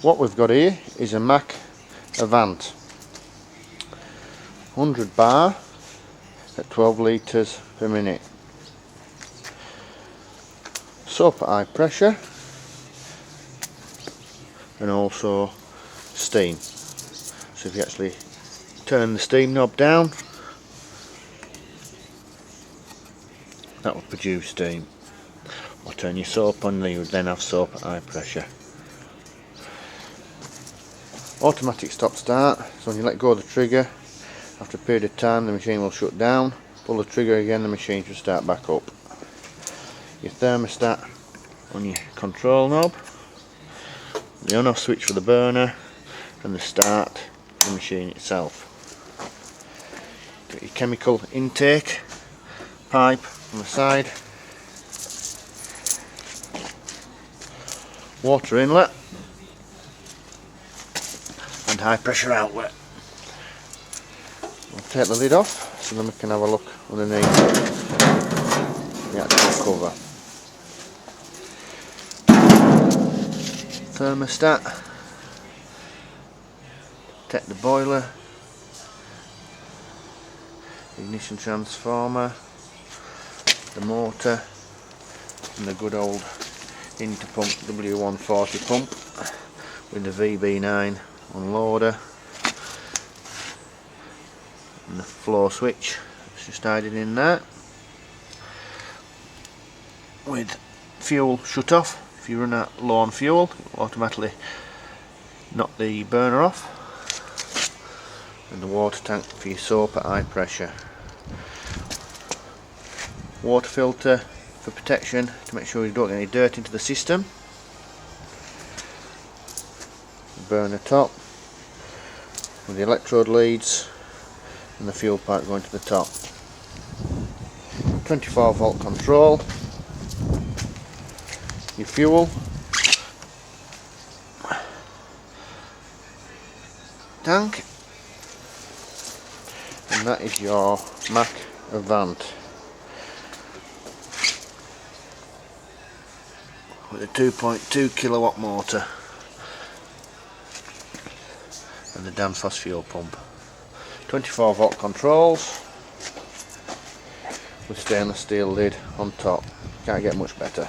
What we've got here is a Mack Avant 100 bar at 12 litres per minute. Soap at high pressure and also steam. So if you actually turn the steam knob down, that will produce steam. Or turn your soap on, you would then have soap at high pressure. Automatic stop start, so when you let go of the trigger, after a period of time the machine will shut down. Pull the trigger again, the machine should start back up. Your thermostat on your control knob, the on off switch for the burner, and the start of the machine itself. Got your chemical intake pipe on the side, water inlet and high pressure outlet. We'll take the lid off so then we can have a look underneath the actual cover. Thermostat, protect the boiler, ignition transformer, the motor and the good old Interpump W140 pump with the VB9 unloader and the floor switch. It's just hiding in there with fuel shut off. If you run out low on fuel, it will automatically knock the burner off, and the water tank for your soap at high pressure. Water filter for protection to make sure you don't get any dirt into the system. The burner top with the electrode leads and the fuel pipe going to the top. 24-volt control, your fuel tank, and that is your Mack Avant with a 2.2 kilowatt motor and the Danfoss fuel pump. 24-volt controls with stainless steel lid on top. Can't get much better.